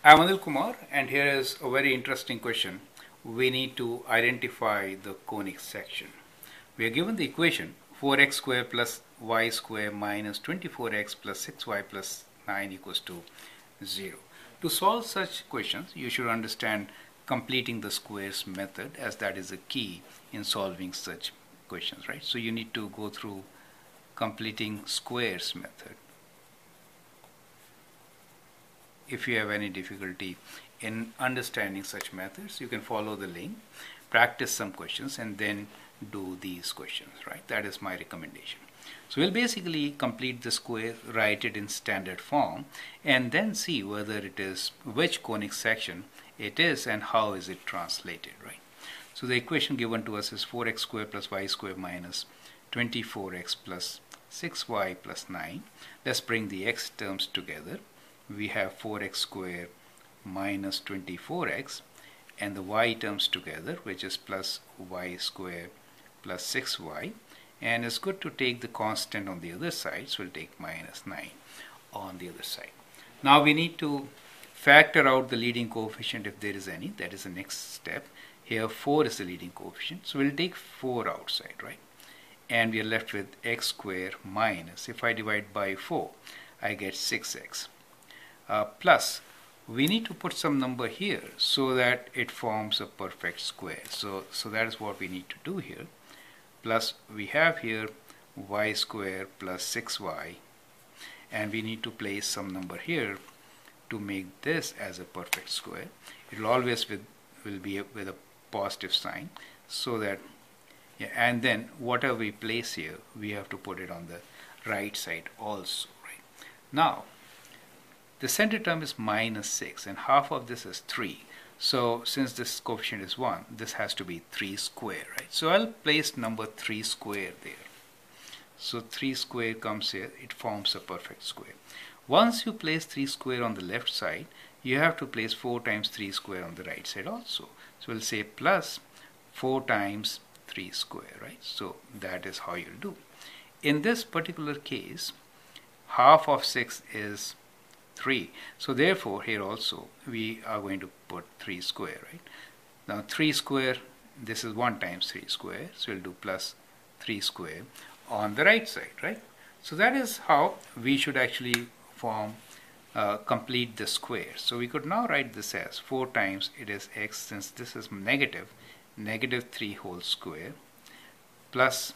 I'm Anil Kumar, and here is a very interesting question. We need to identify the conic section. We are given the equation 4x squared plus y squared minus 24x plus 6y plus 9 equals to 0. To solve such questions, you should understand completing the squares method, as that is a key in solving such questions, right? So you need to go through completing squares method. If you have any difficulty in understanding such methods, you can follow the link, practice some questions, and then do these questions, right? That is my recommendation. So we'll basically complete the square, write it in standard form, and then see whether it is which conic section it is and how is it translated, right? So the equation given to us is 4x squared plus y squared minus 24x plus 6y plus 9. Let's bring the x terms together. We have 4x squared minus 24x and the y terms together, which is plus y squared plus 6y, and it's good to take the constant on the other side, so we'll take minus 9 on the other side. Now we need to factor out the leading coefficient if there is any. That is the next step. Here 4 is the leading coefficient, so we'll take 4 outside, right? And we are left with x squared minus, if I divide by 4, I get 6x. Plus, we need to put some number here so that it forms a perfect square. So that is what we need to do here. Plus, we have here y squared plus 6y, and we need to place some number here to make this as a perfect square. It will always will be with a positive sign, so that, yeah, and then whatever we place here, we have to put it on the right side also, right? Now, the center term is minus 6, and half of this is 3. So since this coefficient is 1, this has to be 3 square, right? So I'll place number 3 square there. So 3 square comes here, it forms a perfect square. Once you place 3 square on the left side, you have to place 4 times 3 square on the right side also. So we'll say plus 4 times 3 square, right? So that is how you'll do. In this particular case, half of 6 is 3. So therefore here also we are going to put 3 square, right? Now 3 square, this is 1 times 3 square, so we'll do plus 3 square on the right side, right? So that is how we should actually complete the square. So we could now write this as 4 times, it is x, since this is negative 3 whole square, plus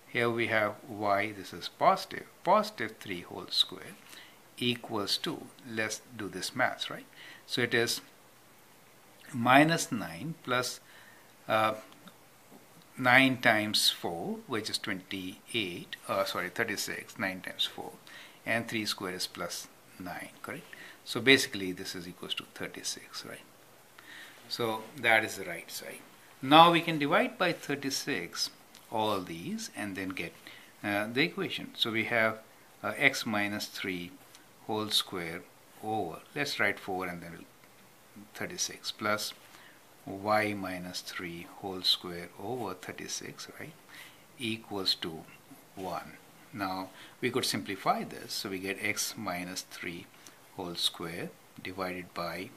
here we have y, this is positive 3 whole square, equals to, let's do this math, right? So it is minus 9 plus 9 times 4, which is 36, 9 times 4, and 3 square is plus 9, correct? So basically this is equals to 36, right? So that is the right side. Now we can divide by 36 all these and then get the equation. So we have x minus 3 whole square over, let's write 4 and then 36, plus y minus 3 whole square over 36, right, equals to 1. Now we could simplify this, so we get x minus 3 whole square divided by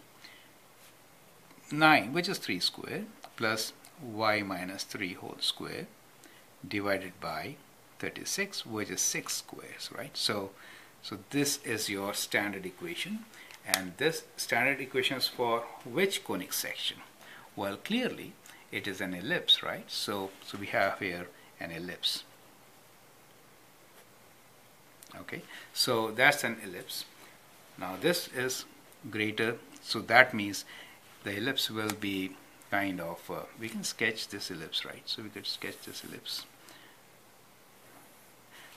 9, which is 3 square, plus y minus 3 whole square divided by 36, which is 6 squares, right? So this is your standard equation, and this standard equation is for which conic section? Well, clearly it is an ellipse, right? So we have here an ellipse. Okay, so that's an ellipse. Now this is greater, so that means the ellipse will be kind of, we can sketch this ellipse, right? So we could sketch this ellipse.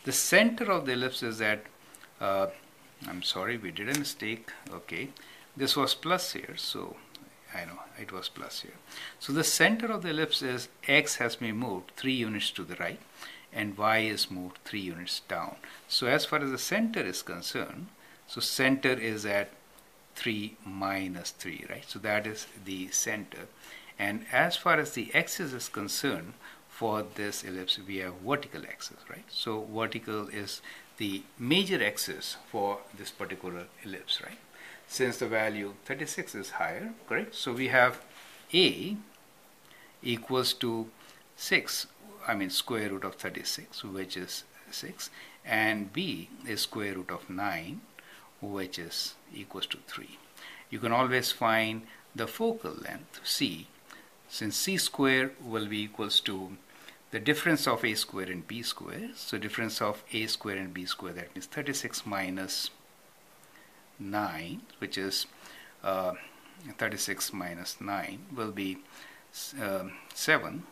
The center of the ellipse is at I'm sorry, we did a mistake. Okay, this was plus here, so I know it was plus here. So the center of the ellipse is x has been moved 3 units to the right and y is moved 3 units down. So as far as the center is concerned, so center is at 3 minus 3, right? So that is the center. And as far as the axis is concerned, for this ellipse we have vertical axis, right? So vertical is the major axis for this particular ellipse, right? since the value 36 is higher, correct? So we have a equals to 6, I mean square root of 36, which is 6, and b is square root of 9, which is equals to 3. You can always find the focal length c, since c square will be equals to the difference of a square and b square. So difference of a square and b square, that means 36 minus 9, which is 36 minus 9 will be 7,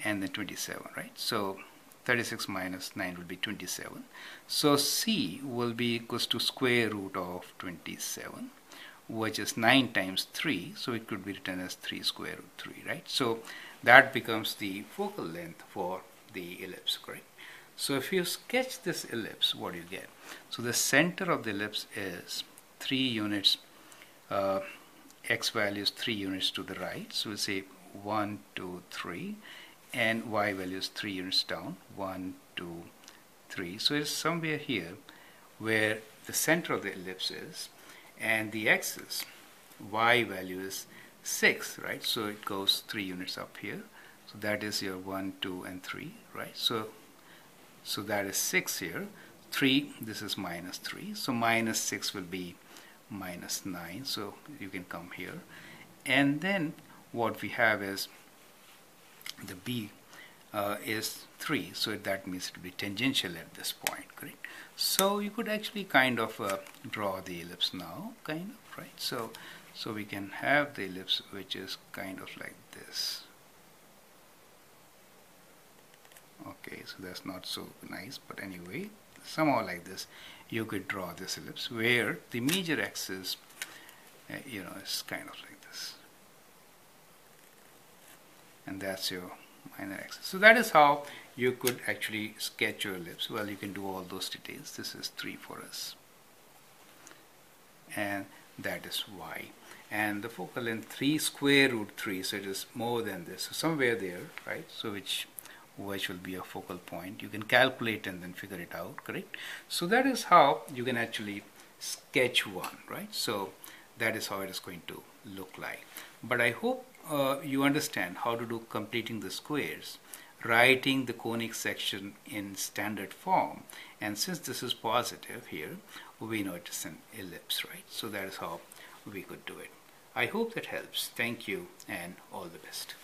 and then 27, right? So 36 minus 9 will be 27. So c will be equals to square root of 27, which is 9 times 3, so it could be written as 3 square root 3, right? So that becomes the focal length for the ellipse, correct? So if you sketch this ellipse, what do you get? So the center of the ellipse is 3 units, x value is 3 units to the right, so we'll say 1, 2, 3, and y value is 3 units down, 1, 2, 3. So it's somewhere here where the center of the ellipse is, and the axis y value is 6, right? So it goes 3 units up here, so that is your 1, 2, and 3, right? So that is 6 here, 3, this is minus 3, so minus 6 will be minus 9, so you can come here, and then what we have is the b is 3, so that means it will be tangential at this point, correct? So you could actually kind of draw the ellipse now, kind of, right? So we can have the ellipse which is kind of like this. Okay, so that's not so nice, but anyway, somehow like this you could draw this ellipse where the major axis is kind of like this, and that's your minor axis. So that is how you could actually sketch your ellipse. Well, you can do all those details. This is 3 for us, and that is y, and the focal length 3 square root 3, so it is more than this, so somewhere there, right? So which will be a focal point. You can calculate and then figure it out, correct? So that is how you can actually sketch one, right? So that is how it is going to look like. But I hope you understand how to do completing the squares, writing the conic section in standard form, and since this is positive here, we know it is an ellipse, right? So that is how we could do it. I hope that helps. Thank you and all the best.